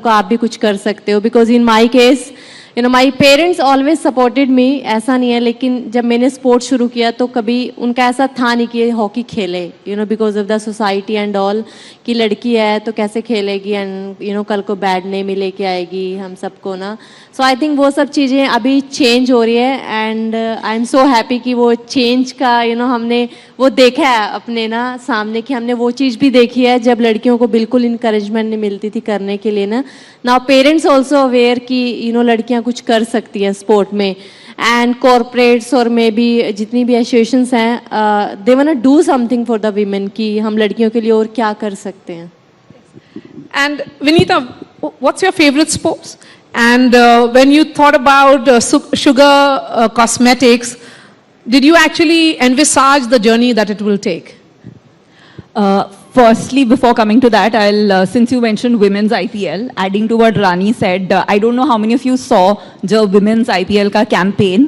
को आप भी कुछ कर सकते हो, because in my case my parents always supported me, ऐसा नहीं है, लेकिन जब मैंने स्पोर्ट्स शुरू किया तो कभी उनका ऐसा था नहीं कि हॉकी खेले, because of the society and all, कि लड़की है तो कैसे खेलेगी एंड कल को बैड नेम ही लेके आएगी हम सबको ना. सो आई थिंक वो सब चीज़ें अभी चेंज हो रही है and I am so happy कि वो चेंज का हमने वो देखा है अपने ना सामने, कि हमने वो चीज़ भी देखी है जब लड़कियों को बिल्कुल इंकरेजमेंट नहीं मिलती थी करने के लिए ना. नाउ पेरेंट्स ऑल्सो अवेयर कि लड़कियां कुछ कर सकती हैं स्पोर्ट में, एंड कॉर्पोरेट्स और मे बी जितनी भी एसोसिएशंस हैं they want to do something for the women, कि हम लड़कियों के लिए और क्या कर सकते हैं. And Vinita, what's your favorite sports? And when you thought about Sugar Cosmetics, did you actually envisage the journey that it will take? Firstly, before coming to that, I'll since you mentioned women's IPL, adding to what Rani said, I don't know how many of you saw the women's IPL ka campaign,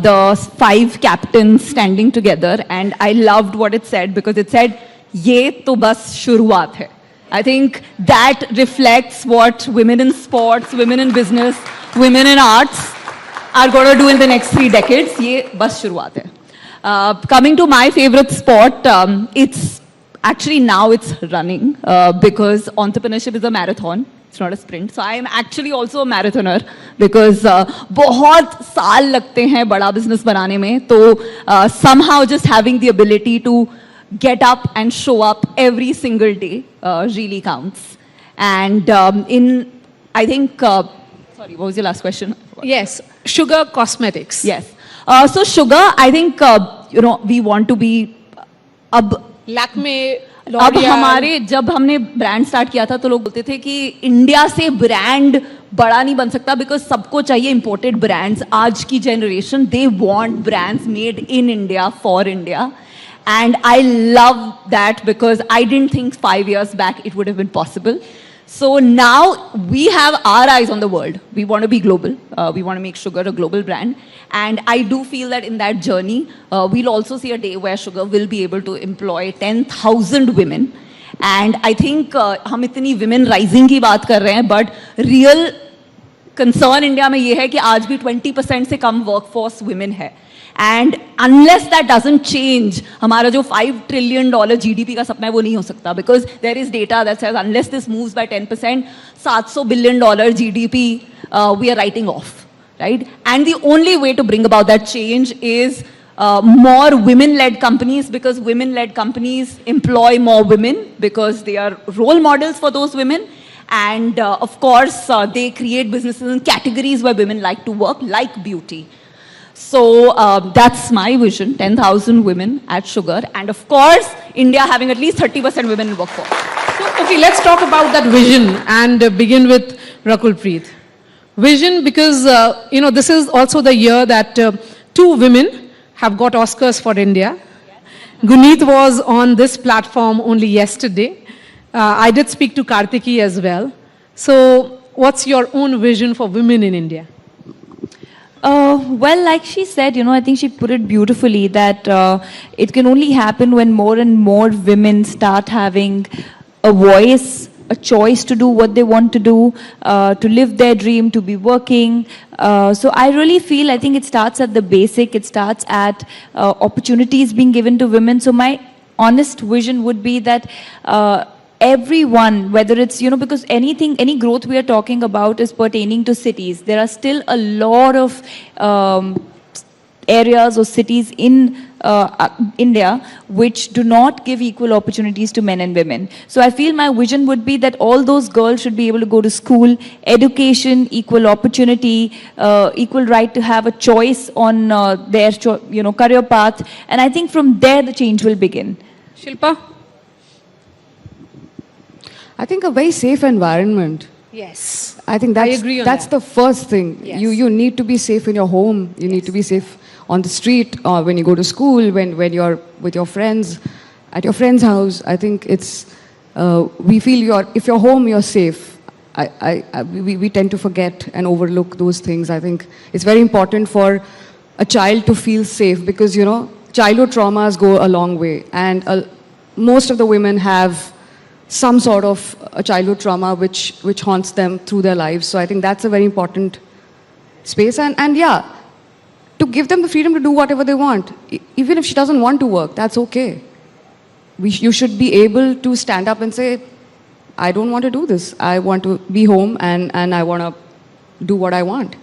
the 5 captains standing together, and I loved what it said, because it said, "Ye to bas shuruaat hai." I think that reflects what women in sports, women in business, women in arts are going to do in the next 3 decades. Ye bas shuruaat hai. Coming to my favorite sport, actually now it's running, because entrepreneurship is a marathon, it's not a sprint. So I am actually also a marathoner, because बहुत साल लगते हैं बड़ा business बनाने में, तो somehow just having the ability to get up and show up every single day really counts. And I think, sorry, what was your last question? Yes, Sugar Cosmetics. Yes. So Sugar, I think, we want to be Lakme, अब हमारे जब हमने brand start किया था तो लोग बोलते थे कि इंडिया से ब्रांड बड़ा नहीं बन सकता, बिकॉज सबको चाहिए इंपोर्टेड ब्रांड्स. आज की generation they want brands made in India for India, and I love that, because I didn't think 5 years back it would have been possible. So now we have our eyes on the world. We want to be global. We want to make Sugar a global brand. And I do feel that in that journey, we'll also see a day where Sugar will be able to employ 10,000 women. And I think हम इतनी women rising की बात कर रहे हैं, but real concern India में ये है कि आज भी 20% से कम workforce women है. And unless that doesn't change, हमारा जो $5 trillion GDP का सपना है वो नहीं हो सकता, because there is data that says unless this moves by 10%, $700 billion GDP we are writing off, right? And the only way to bring about that change is more women-led companies, because women-led companies employ more women because they are role models for those women. And of course, they create businesses in categories where women like to work, like beauty. So that's my vision, 10,000 women at Sugar, and of course, India having at least 30% women in workforce. So, okay, let's talk about that vision and begin with Rakulpreet. Vision, because, this is also the year that 2 women have got Oscars for India. Guneet was on this platform only yesterday. I did speak to Kartiki as well. So, what's your own vision for women in India? Well, like she said, I think she put it beautifully, that it can only happen when more and more women start having a voice, a choice to do what they want to do, to live their dream, to be working. So I really feel, I think it starts at the basic, it starts at opportunities being given to women. So my honest vision would be that everyone, whether it's, because any growth we are talking about is pertaining to cities. There are still a lot of areas or cities in India which do not give equal opportunities to men and women. So I feel my vision would be that all those girls should be able to go to school, education, equal opportunity, equal right to have a choice on their career path. And I think from there the change will begin. Shilpa? I think a very safe environment. Yes. I think that's, I agree on that's that. the first thing. Yes. You need to be safe in your home. You need to be safe on the street, or when you go to school, when you're with your friends, at your friend's house. I think it's, we feel if you're home, you're safe. We tend to forget and overlook those things. I think it's very important for a child to feel safe, because, childhood traumas go a long way. And most of the women have some sort of a childhood trauma which haunts them through their lives. So I think that's a very important space. And yeah, to give them the freedom to do whatever they want. Even if she doesn't want to work, that's okay. You should be able to stand up and say, I don't want to do this. I want to be home and I want to do what I want.